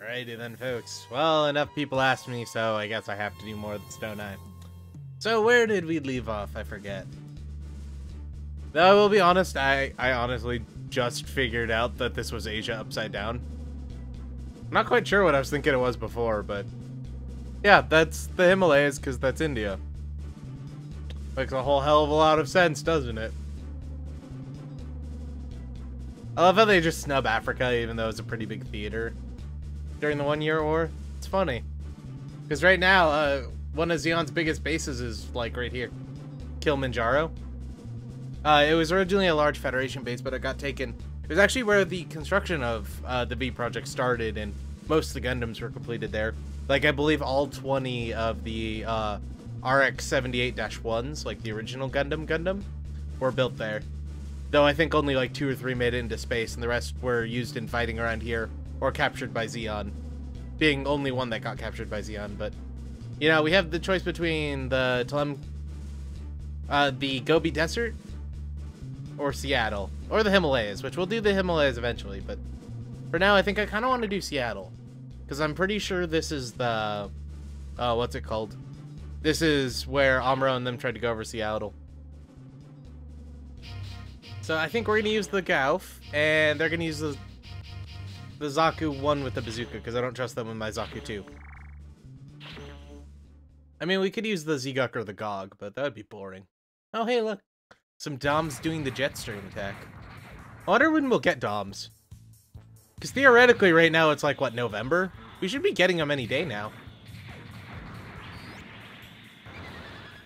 Alrighty then, folks. Well, enough people asked me, so I guess I have to do more than Stone Eye. So where did we leave off? I forget. Though I will be honest, I honestly just figured out that this was Asia upside down. I'm not quite sure what I was thinking it was before, but yeah, that's the Himalayas because that's India. Makes a whole hell of a lot of sense, doesn't it? I love how they just snub Africa, even though it's a pretty big theater during the 1 Year War. It's funny. Because right now, one of Zeon's biggest bases is, like, right here. Kilimanjaro. It was originally a large Federation base, but it got taken. It was actually where the construction of the V project started, and most of the Gundams were completed there. Like, I believe all 20 of the RX-78-1s, like the original Gundam, were built there. Though I think only like 2 or 3 made it into space, and the rest were used in fighting around here, or captured by Zeon. Being only one that got captured by Zeon, but... You know, we have the choice between the Gobi Desert, or Seattle, or the Himalayas, which we'll do the Himalayas eventually, but... For now, I think I kind of want to do Seattle. Because I'm pretty sure this is the... what's it called? This is where Amuro and them tried to go over Seattle. So I think we're going to use the Gauf, and they're going to use the Zaku 1 with the bazooka, because I don't trust them with my Zaku 2. I mean, we could use the Ziguk or the Gog, but that would be boring. Oh, hey, look. Some Doms doing the Jetstream attack. I wonder when we'll get Doms. Because theoretically, right now, it's like, what, November? We should be getting them any day now.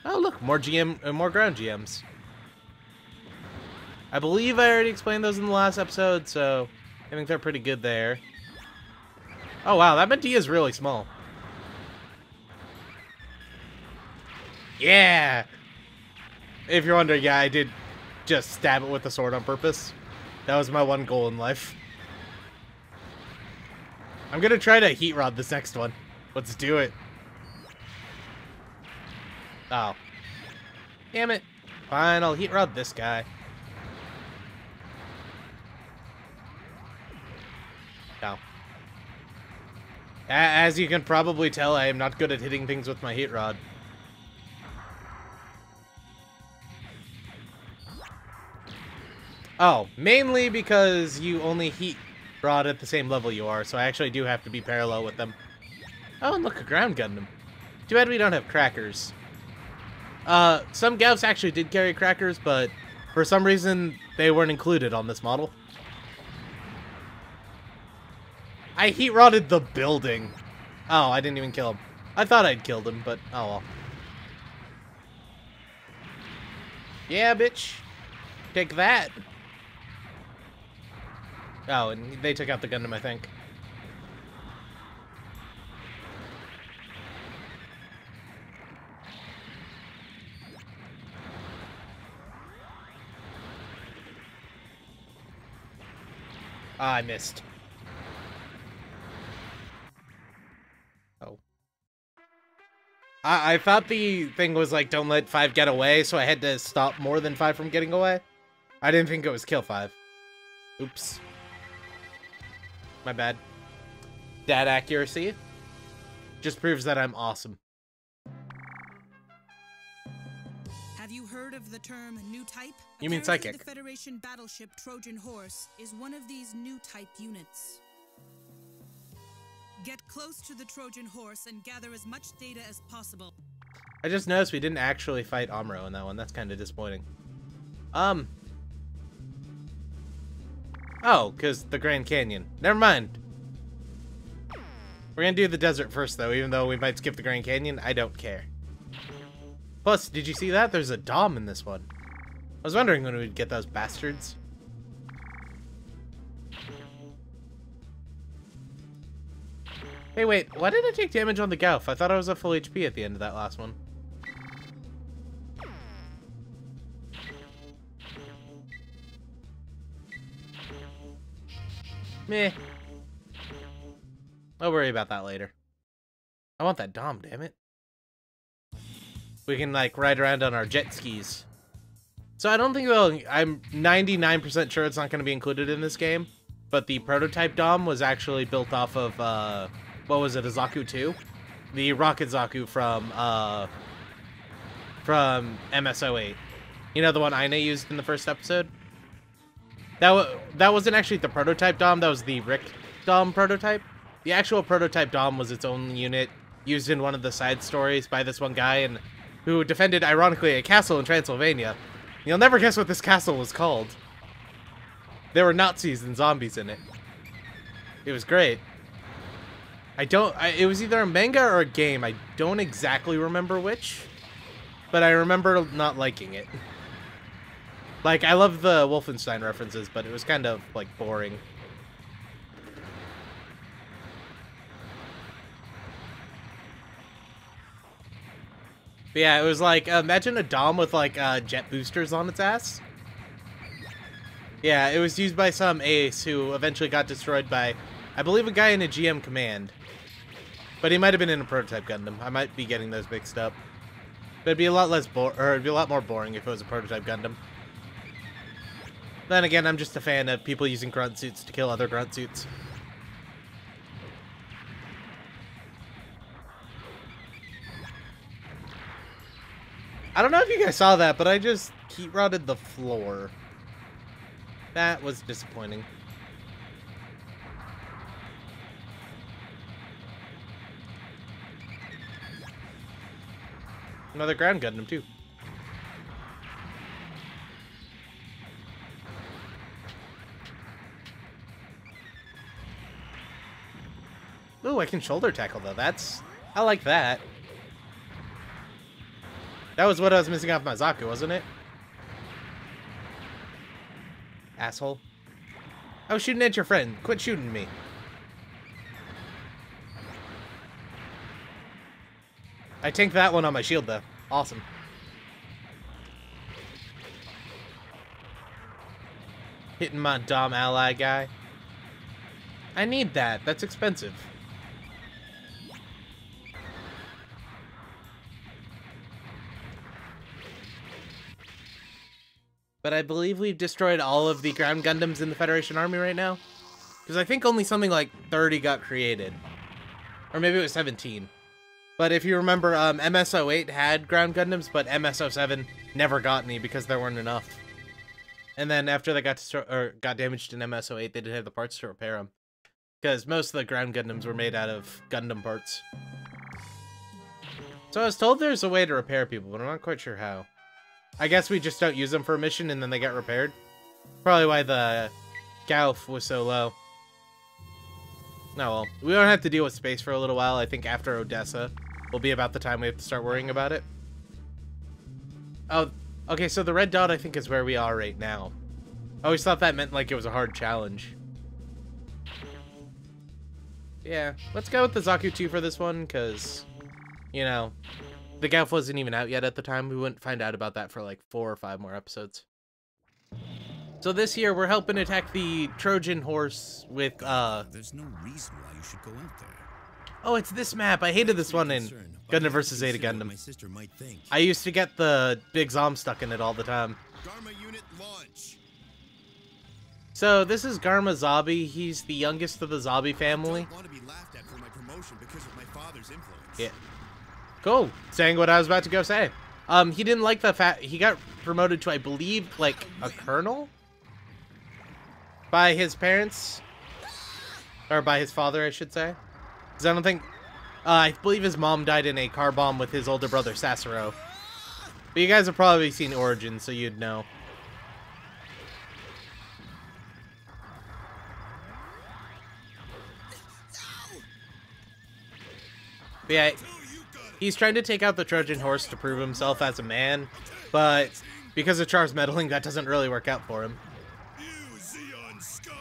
Oh, look, more more ground GMs. I believe I already explained those in the last episode, so I think they're pretty good there. Oh, wow, that Medea is really small. Yeah! If you're wondering, yeah, I did just stab it with the sword on purpose. That was my one goal in life. I'm gonna try to heat rod this next one. Let's do it. Oh. Damn it. Fine, I'll heat rod this guy. No. As you can probably tell, I am not good at hitting things with my heat rod. Oh, mainly because you only heat rod at the same level you are, so I actually do have to be parallel with them. Oh, and look, a ground Gundam. Too bad we don't have crackers. Some Gaufs actually did carry crackers, but for some reason, they weren't included on this model. I heat rodded the building. Oh, I didn't even kill him. I thought I'd killed him, but oh well. Yeah, bitch. Take that. Oh, and they took out the Gundam, I think. Ah, I missed. Oh. I thought the thing was like, don't let 5 get away, so I had to stop more than 5 from getting away. I didn't think it was kill 5. Oops. My bad. Dad accuracy. Just proves that I'm awesome. Have you heard of the term new type? You mean psychic? The Federation battleship Trojan Horse is one of these new type units. Get close to the Trojan Horse and gather as much data as possible. I just noticed we didn't actually fight Amuro in that one. That's kind of disappointing. Oh, because the Grand Canyon. Never mind. We're gonna do the desert first, though, even though we might skip the Grand Canyon. I don't care. Plus, did you see that? There's a Dom in this one. I was wondering when we'd get those bastards. Hey, wait. Why did I take damage on the Gauf? I thought I was at full HP at the end of that last one. Meh. I'll worry about that later. I want that Dom, damn it. We can, like, ride around on our jet skis. So I don't think I'm 99% sure it's not going to be included in this game. but the prototype Dom was actually built off of, what was it, a Zaku 2? The Rocket Zaku from MS-08. You know, the one Aina used in the first episode? That wasn't actually the prototype Dom, that was the Rick Dom prototype. The actual prototype Dom was its own unit, used in one of the side stories by this one guy, and who defended, ironically, a castle in Transylvania. You'll never guess what this castle was called. There were Nazis and zombies in it. It was great. It was either a manga or a game. I don't exactly remember which, but I remember not liking it. Like, I love the Wolfenstein references, but it was kind of, like, boring. But yeah, it was like, imagine a Dom with, like, jet boosters on its ass. Yeah, it was used by some ace who eventually got destroyed by, I believe, a guy in a GM command. But he might have been in a prototype Gundam. I might be getting those mixed up. But it'd be a lot less it'd be a lot more boring if it was a prototype Gundam. Then again, I'm just a fan of people using grunt suits to kill other grunt suits. I don't know if you guys saw that, but I just heat rotted the floor. That was disappointing. Another ground Gundam, too. Ooh, I can shoulder tackle, though. I like that. That was what I was missing off my Zaku, wasn't it? Asshole. I was shooting at your friend. Quit shooting me. I tanked that one on my shield, though. Awesome. Hitting my Dom ally guy. I need that. That's expensive. But I believe we've destroyed all of the ground Gundams in the Federation Army right now. Because I think only something like 30 got created. Or maybe it was 17. But if you remember, MS-08 had ground Gundams, but MS-07 never got any because there weren't enough. And then after they got damaged in MS-08, they didn't have the parts to repair them. Because most of the ground Gundams were made out of Gundam parts. So I was told there's a way to repair people, but I'm not quite sure how. I guess we just don't use them for a mission and then they get repaired. Probably why the Gauf was so low. No, well, we don't have to deal with space for a little while. I think after Odessa will be about the time we have to start worrying about it. Oh, okay, so the red dot I think is where we are right now. I always thought that meant like it was a hard challenge. Yeah, let's go with the Zaku 2 for this one, because, you know, the Gauf wasn't even out yet at the time. We wouldn't find out about that for like 4 or 5 more episodes. So this year, we're helping attack the Trojan horse with, There's no reason why you should go out there. Oh, it's this map. I hated this one in Gundam vs. Zeta Gundam. My sister might think. I used to get the big Zom stuck in it all the time. Garma unit launch. So this is Garma Zabi. He's the youngest of the Zabi family. I want to be laughed at for my promotion because of my father's influence. Yeah. Cool. Saying what I was about to go say. He didn't like the fact he got promoted to, I believe, like a colonel by his parents, or by his father, I should say. Because I don't think, I believe his mom died in a car bomb with his older brother Sasero. But you guys have probably seen Origins, so you'd know. But yeah, he's trying to take out the Trojan horse to prove himself as a man, but because of Char's meddling, that doesn't really work out for him. You Zeon scum.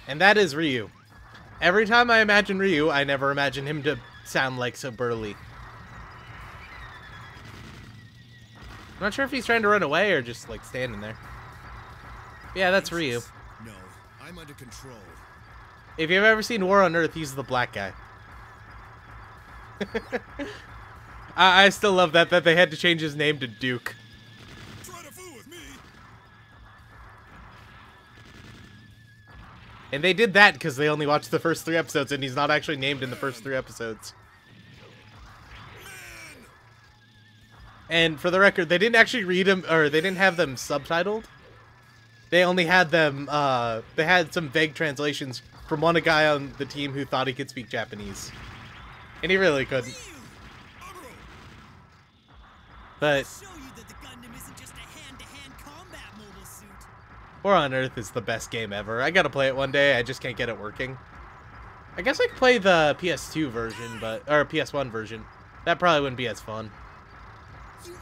And that is Ryu. Every time I imagine Ryu, I never imagine him to sound like so burly. I'm not sure if he's trying to run away or just like standing there. Yeah, that's Ryu. No, I'm under control. If you've ever seen War on Earth, he's the black guy. I still love that they had to change his name to Duke. Try to fool with me. And they did that because they only watched the first 3 episodes, and he's not actually named in the first 3 episodes. And for the record, they didn't actually read them, or they didn't have them subtitled. They only had them, they had some vague translations from one guy on the team who thought he could speak Japanese. And he really couldn't. But War on Earth is the best game ever. I gotta play it one day, I just can't get it working. I guess I could play the PS2 version, or PS1 version. That probably wouldn't be as fun. You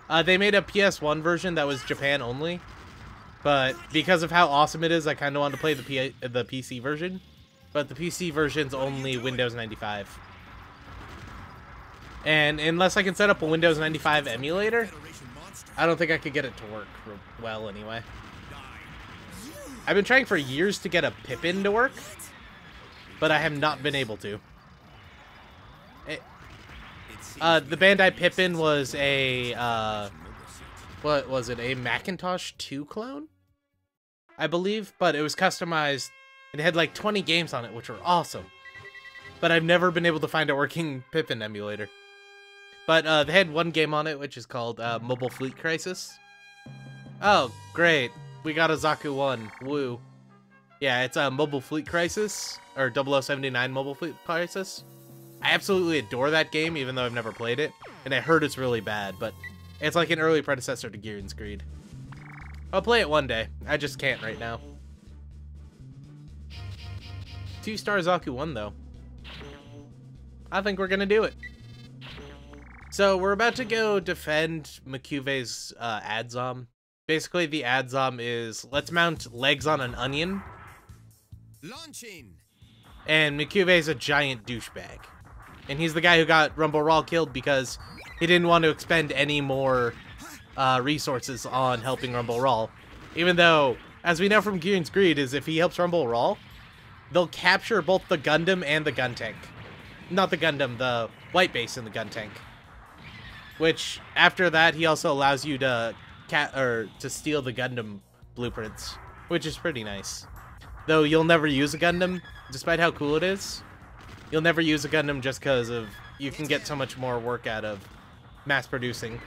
idiot! They made a PS1 version that was Japan only. But because of how awesome it is, I kind of wanted to play the PC version. But the PC version's only Windows 95. And unless I can set up a Windows 95 emulator, I don't think I could get it to work well anyway. I've been trying for years to get a Pippin to work, but I have not been able to. The Bandai Pippin was a, what was it, a Macintosh 2 clone? I believe, but it was customized. It had like 20 games on it, which were awesome. But I've never been able to find a working Pippin emulator. But they had one game on it, which is called Mobile Fleet Crisis. Oh, great. We got a Zaku 1. Woo. Yeah, it's a Mobile Fleet Crisis, or 0079 Mobile Fleet Crisis. I absolutely adore that game, even though I've never played it. And I heard it's really bad, but it's like an early predecessor to Gears Creed. I'll play it one day. I just can't right now. 2-star Zaku 1, though. I think we're gonna do it. So, we're about to go defend Mikuve's Adzom. Basically, the Adzom is, let's mount legs on an onion. Launching. And Mikuve's a giant douchebag. And he's the guy who got Rumble Raw killed because he didn't want to expend any more resources on helping Rumble Raw. Even though, as we know from Gears Creed, is if he helps Rumble Raw, they'll capture both the Gundam and the gun tank. Not the Gundam, the white base in the gun tank. Which, after that, he also allows you to steal the Gundam blueprints, which is pretty nice. Though you'll never use a Gundam, despite how cool it is. You'll never use a Gundam just because of you can get so much more work out of mass producing.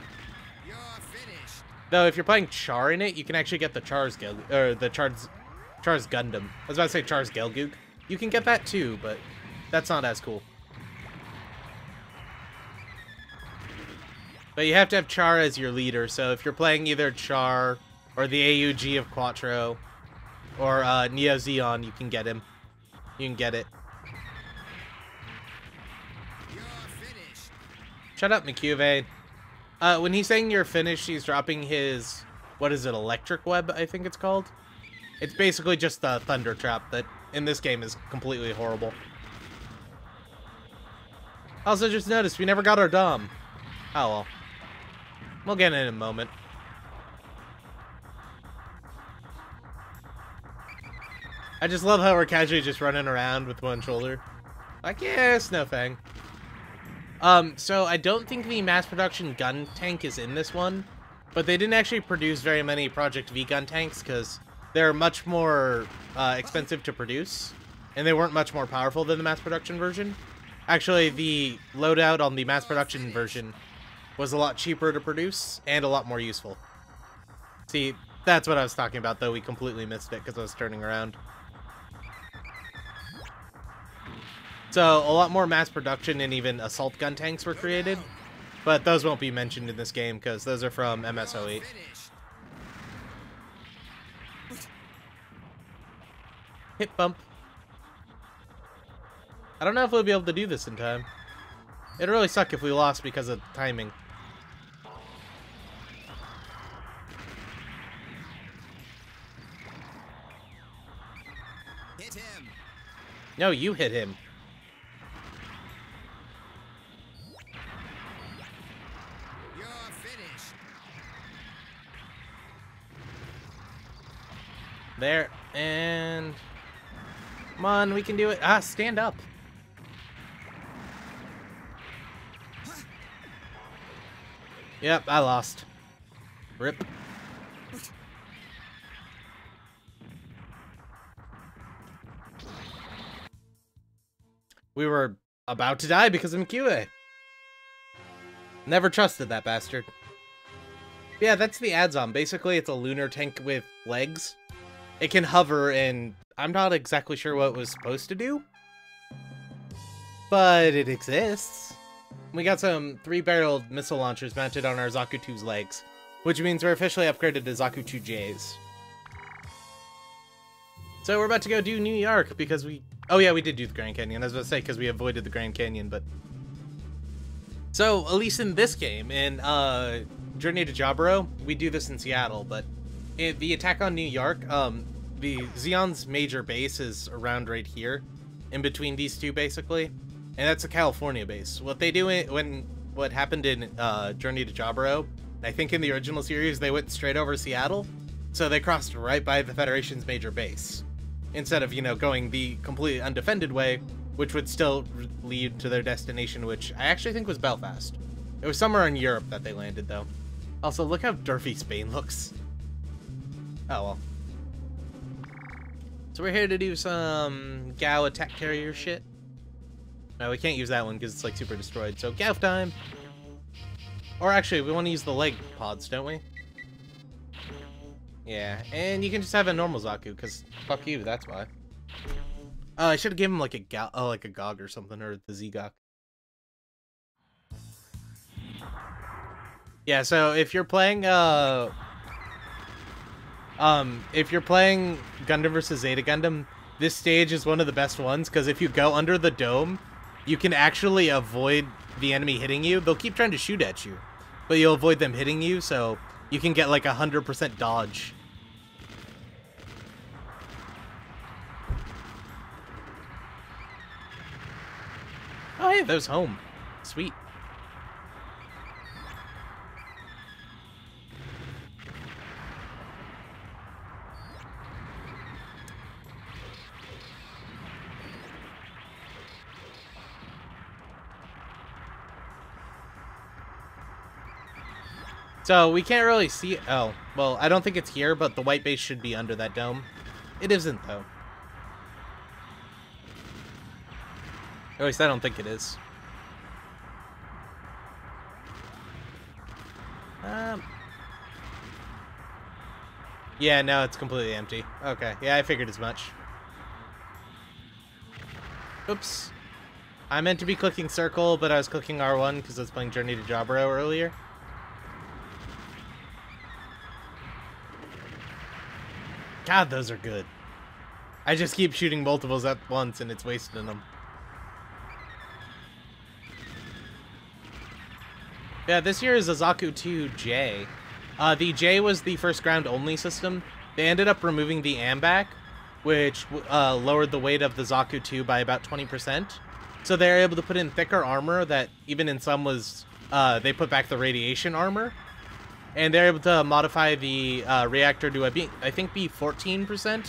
You're finished. Though if you're playing Char in it, you can actually get the Char's Gundam. I was about to say Char's Gelgoog. You can get that too, but that's not as cool. But you have to have Char as your leader, so if you're playing either Char or the AUG of Quattro or Neo Zeon, you can get him. You can get it. You're finished. Shut up, Mikuve. When he's saying you're finished, he's dropping his, what is it, electric web, I think it's called? It's basically just the thunder trap that in this game is completely horrible. Also, just noticed we never got our Dom. Oh well. We'll get it in a moment. I just love how we're casually just running around with one shoulder. Like, yeah, Snowfang. So I don't think the mass production gun tank is in this one, but they didn't actually produce very many Project V gun tanks because they're much more expensive to produce, and they weren't much more powerful than the mass production version. Actually, the loadout on the mass production version was a lot cheaper to produce and a lot more useful. See, that's what I was talking about, though we completely missed it because I was turning around. So, a lot more mass production and even assault gun tanks were created, but those won't be mentioned in this game because those are from MS-08. Hit bump. I don't know if we'll be able to do this in time. It'd really suck if we lost because of timing. Hit him. No, you hit him. You're finished. There, and... Come on, we can do it. Ah, stand up. Yep, I lost. Rip. We were about to die because of MQA. Never trusted that bastard. Yeah, that's the add-on. Basically, it's a lunar tank with legs. It can hover, and I'm not exactly sure what it was supposed to do. But it exists. We got some 3-barreled missile launchers mounted on our Zaku 2's legs, which means we're officially upgraded to Zaku 2Js. So we're about to go do New York because we... Oh yeah, we did do the Grand Canyon. I was about to say because we avoided the Grand Canyon, but... So, at least in this game, in Journey to Jaburo, we do this in Seattle, but in the attack on New York, the Zeon's major base is around right here, in between these two, basically. And that's a California base. What they do what happened in Journey to Jaburo, I think in the original series, they went straight over Seattle, so they crossed right by the Federation's major base. Instead of, you know, going the completely undefended way, which would still lead to their destination, which I actually think was Belfast. It was somewhere in Europe that they landed, though. Also, look how derpy Spain looks. Oh, well. So we're here to do some Gao attack carrier shit. No, we can't use that one because it's, like, super destroyed. So, Gao time! Or actually, we want to use the leg pods, don't we? Yeah, and you can just have a normal Zaku, because fuck you, that's why. I should have given him like a GOG or something, or the Z-GOG. Yeah, so if you're playing Gundam vs Zeta Gundam, this stage is one of the best ones, because if you go under the dome, you can actually avoid the enemy hitting you. They'll keep trying to shoot at you, but you'll avoid them hitting you, so you can get like 100% dodge. Oh, hey, there's home. Sweet. So, we can't really see... Oh, well, I don't think it's here, but the white base should be under that dome. It isn't, though. At least I don't think it is. Yeah, no, it's completely empty. Okay, yeah, I figured as much. Oops. I meant to be clicking circle, but I was clicking R1 because I was playing Journey to Jaburo earlier. God, those are good. I just keep shooting multiples at once and it's wasting them. Yeah, this year is a Zaku 2J. The J was the first ground-only system. They ended up removing the AMBAC, which lowered the weight of the Zaku 2 by about 20%. So they were able to put in thicker armor that even in some was... they put back the radiation armor. And they're able to modify the reactor to, I think, be 14%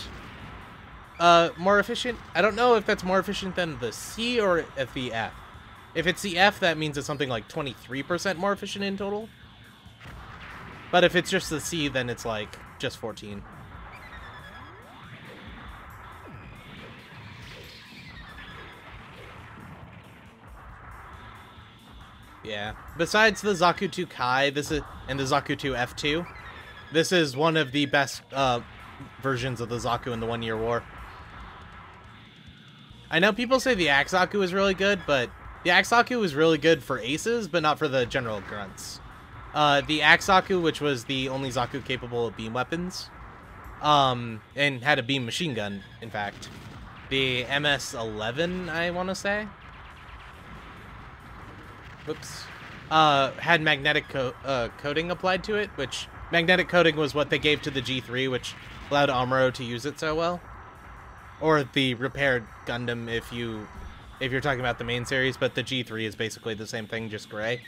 more efficient. I don't know if that's more efficient than the C or at the F. If it's the F, that means it's something like 23% more efficient in total. But if it's just the C, then it's like just 14. Yeah. Besides the Zaku 2 Kai, and the Zaku 2 F2, this is one of the best versions of the Zaku in the 1 Year War. I know people say the Axaku is really good, but the Axaku is really good for aces, but not for the general grunts. The Axaku, which was the only Zaku capable of beam weapons, and had a beam machine gun, in fact. The MS-11, I want to say. Oops. Had magnetic coating applied to it, which magnetic coating was what they gave to the G3, which allowed Amuro to use it so well. Or the repaired Gundam if you're talking about the main series, but the G3 is basically the same thing, just gray.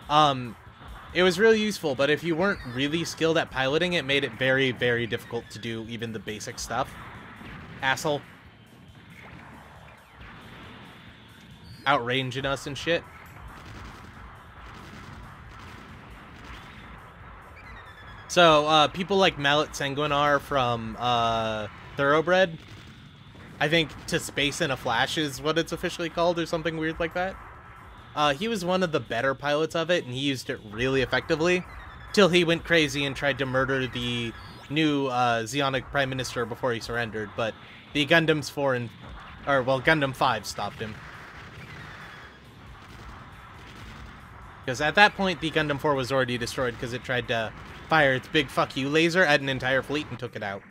It was really useful, but if you weren't really skilled at piloting, it made it very, very difficult to do even the basic stuff. Asshole. Outranging us and shit. So, people like Mallet Sanguinar from Thoroughbred, I think to space in a flash is what it's officially called, or something weird like that. He was one of the better pilots of it, and he used it really effectively, till he went crazy and tried to murder the new Zeonic Prime Minister before he surrendered, but the Gundams 4 and... Gundam 5 stopped him. Because at that point, the Gundam 4 was already destroyed because it tried to fire its big fuck you laser at an entire fleet and took it out.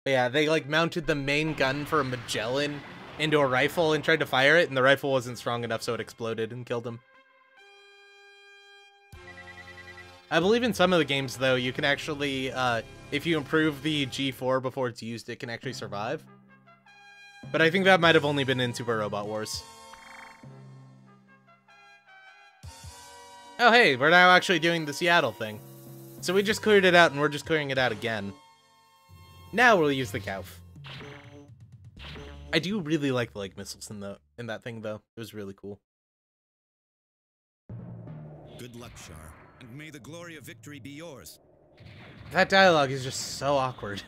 But yeah, they like mounted the main gun for a Magellan into a rifle and tried to fire it, and the rifle wasn't strong enough, so it exploded and killed him. I believe in some of the games, though, you can actually, if you improve the G4 before it's used, it can actually survive. But I think that might have only been in Super Robot Wars. Oh, hey, we're now actually doing the Seattle thing. So we just cleared it out, and we're just clearing it out again. Now we'll use the Gauf. I do really like the missiles in that thing, though. It was really cool. Good luck, Char, and may the glory of victory be yours. That dialogue is just so awkward.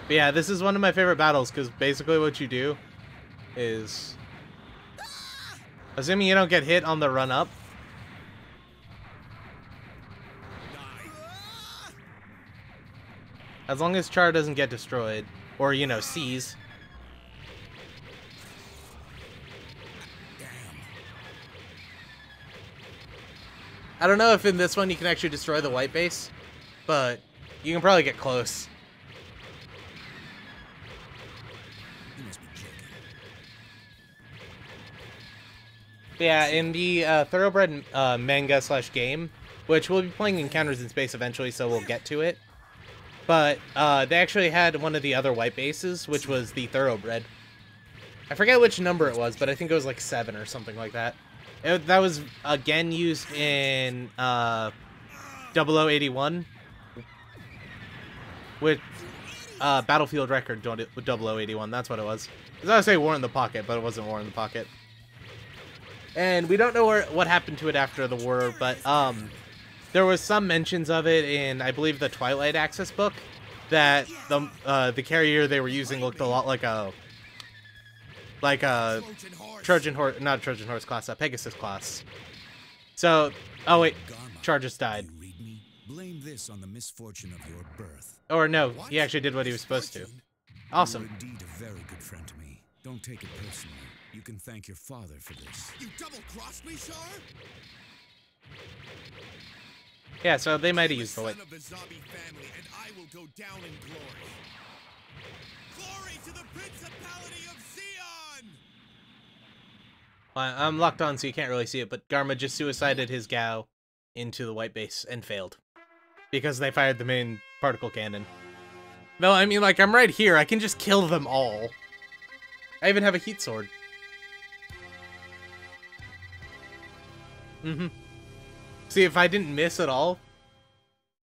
But yeah, this is one of my favorite battles, because basically what you do is... Assuming you don't get hit on the run-up. As long as Char doesn't get destroyed, or, you know, seize. I don't know if in this one you can actually destroy the white base, but you can probably get close. Yeah, in the Thoroughbred manga/game, which we'll be playing Encounters in Space eventually, so we'll get to it. But they actually had one of the other white bases, which was the Thoroughbred. I forget which number it was, but I think it was like 7 or something like that. That was, again, used in 0081. With Battlefield Record with 0081, that's what it was. I was going to say War in the Pocket, but it wasn't War in the Pocket. And we don't know what happened to it after the war, but there was some mentions of it in, I believe, the Twilight Axis book, that the carrier they were using looked a lot like a Trojan Horse, not Trojan Horse class, a Pegasus class. So, oh wait, Char just died. You read me? Blame this on the misfortune of your birth. Or no, he actually did what he was supposed to. Awesome. You're indeed a very good friend to me. Don't take it personally. You can thank your father for this. You double-crossed me, Char? Yeah, so they might have used the white. Son of the zombie family, and I will go down in glory. Glory to the Principality of Zeon! I'm locked on, so you can't really see it, but Garma just suicided his Gao into the white base and failed. Because they fired the main particle cannon. No, I mean, like, I'm right here. I can just kill them all. I even have a heat sword. Mm-hmm. See, if I didn't miss at all,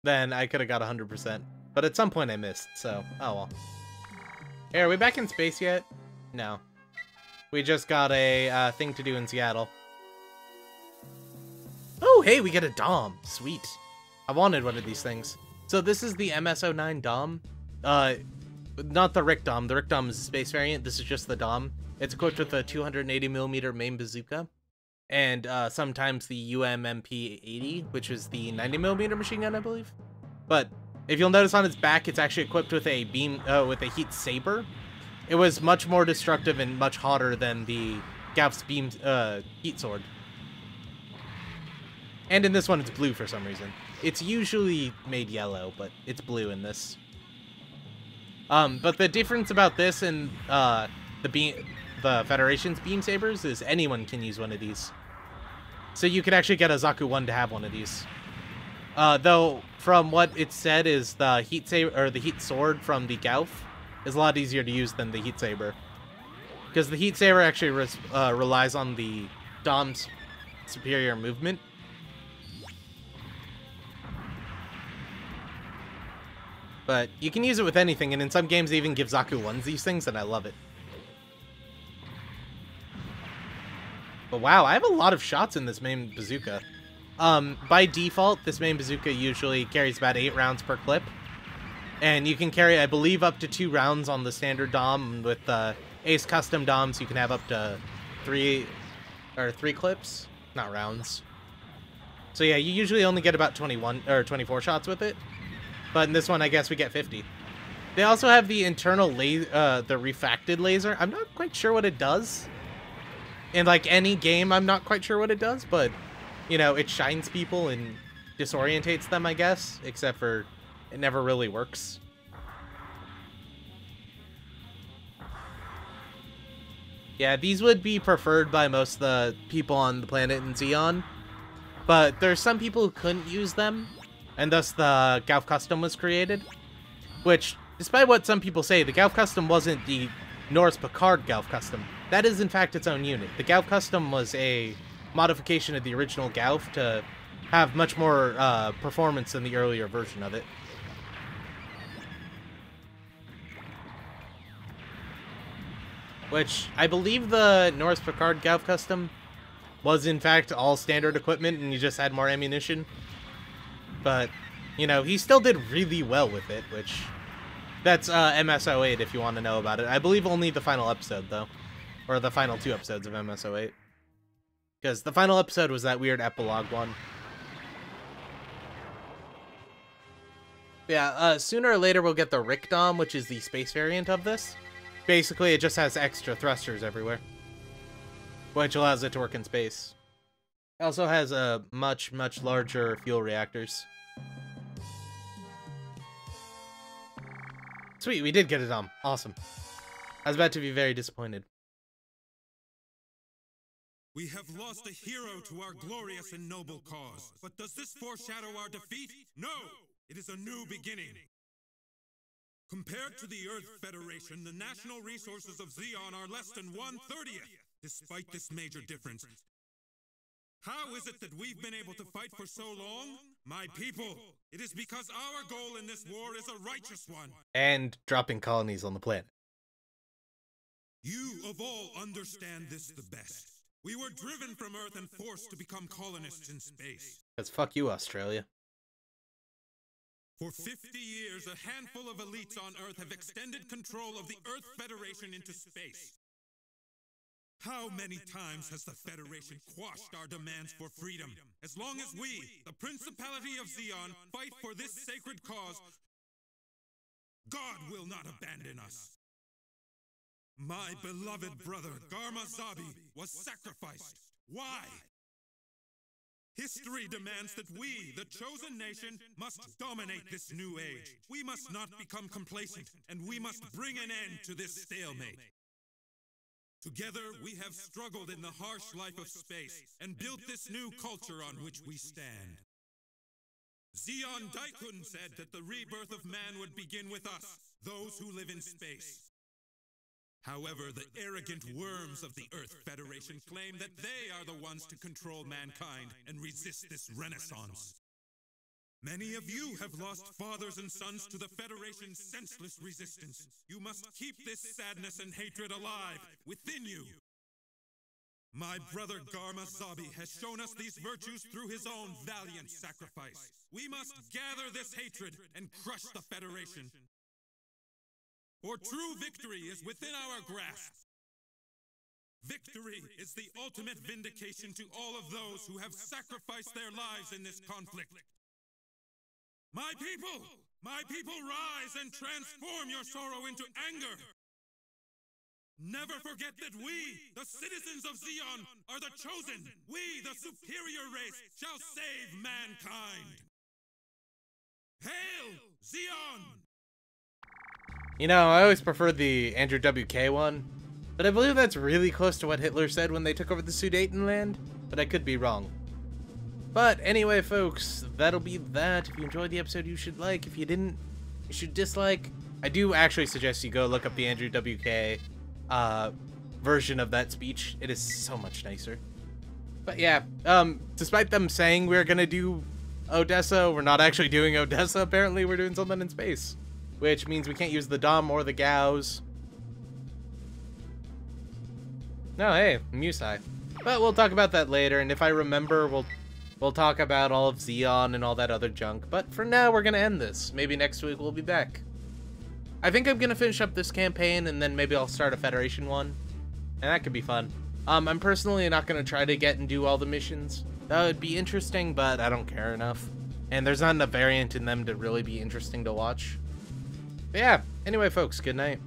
then I could have got 100%. But at some point I missed, so, oh well. Hey, are we back in space yet? No. We just got a thing to do in Seattle. Oh, hey, we get a Dom. Sweet. I wanted one of these things. So this is the MS-09 Dom. Not the Rick Dom. The Rick Dom is a space variant. This is just the Dom. It's equipped with a 280mm main bazooka. And sometimes the UMMP-80, which is the 90mm machine gun, I believe. But if you'll notice on its back, it's actually equipped with a with a heat saber. It was much more destructive and much hotter than the Gauf's beam heat sword. And in this one, it's blue for some reason. It's usually made yellow, but it's blue in this. But the difference about this and the Federation's beam sabers is anyone can use one of these. So you could actually get a Zaku 1 to have one of these. Though, from what it said, is the heat saber or the heat sword from the Gauf is a lot easier to use than the heat saber, because the heat saber actually relies on the Dom's superior movement. But you can use it with anything, and in some games they even give Zaku 1s these things, and I love it. But wow, I have a lot of shots in this main bazooka. By default, this main bazooka usually carries about 8 rounds per clip. And you can carry, I believe, up to 2 rounds on the standard Dom. With Ace Custom Doms, you can have up to 3 clips, not rounds. So yeah, you usually only get about 21 or 24 shots with it. But in this one, I guess we get 50. They also have the internal the refracted laser. I'm not quite sure what it does. In like any game, I'm not quite sure what it does, but you know, it shines people and disorientates them, I guess, except for it never really works. Yeah, these would be preferred by most of the people on the planet in Zeon, but there's some people who couldn't use them, and thus the Gauf Custom was created, which, despite what some people say, the Gauf Custom wasn't the Norse Picard Gauf Custom. That is, in fact, its own unit. The Gauf Custom was a modification of the original Gauf to have much more performance than the earlier version of it. Which, I believe the Norse Picard Gauf Custom was, in fact, all standard equipment, and you just had more ammunition. But, you know, he still did really well with it, which... That's MS-08 if you want to know about it. I believe only the final episode, though. Or the final 2 episodes of MS-08. Because the final episode was that weird epilogue one. Yeah, sooner or later we'll get the Rickdom, which is the space variant of this. Basically, it just has extra thrusters everywhere, which allows it to work in space. It also has a much larger fuel reactors. Sweet, we did get it on. Awesome. I was about to be very disappointed. We have lost a hero to our glorious and noble cause. But does this foreshadow our defeat? No! It is a new beginning. Compared to the Earth Federation, the national resources of Zeon are less than 1/30th. Despite this major difference, how is it that we've been able to fight for so long? My people, it is because our goal in this war is a righteous one. And dropping colonies on the planet. You, of all, understand this the best. We were driven from Earth and forced to become colonists in space. Because fuck you, Australia. For 50 years, a handful of elites on Earth have extended control of the Earth Federation into space. How many times has the Federation quashed our demands for freedom? As long as we, the Principality of Zeon, fight for this sacred cause, God will not abandon us. My beloved brother, Garma Zabi, was sacrificed. Why? History demands that we, the chosen nation, must dominate this new age. We must not become complacent, and we must bring an end to this stalemate. Together, we have struggled in the harsh life of space, and built this new culture on which we stand. Zeon Daikun said that the rebirth of man would begin with us, those who live in space. However, the arrogant worms of the Earth Federation claim that they are the ones to control mankind and resist this renaissance. Many of you have lost fathers and sons to the Federation's senseless resistance. You must keep this sadness and hatred alive within you. My brother Garma Zabi has shown us these virtues through his own valiant sacrifice. We must gather this hatred and crush the Federation. For true victory is within our grasp. Victory is the ultimate vindication to all of those who have sacrificed their lives in this conflict. My people, rise and transform your sorrow into anger. Never forget that we, the citizens of Zeon, are the chosen. We, the superior race, shall save mankind. Hail, Zeon! You know, I always preferred the Andrew WK one, but I believe that's really close to what Hitler said when they took over the Sudetenland, but I could be wrong. But anyway, folks, that'll be that. If you enjoyed the episode, you should like. If you didn't, you should dislike. I do actually suggest you go look up the Andrew WK version of that speech. It is so much nicer. But yeah, despite them saying we're gonna do Odessa, we're not actually doing Odessa. Apparently, we're doing something in space. Which means we can't use the Dom or the Gaus. No, hey, Musai. But we'll talk about that later, and if I remember, we'll talk about all of Zeon and all that other junk. But for now, we're gonna end this. Maybe next week we'll be back. I think I'm gonna finish up this campaign and then maybe I'll start a Federation one. And that could be fun. I'm personally not gonna try to get and do all the missions. That would be interesting, but I don't care enough. And there's not enough variant in them to really be interesting to watch. But yeah, anyway folks, good night.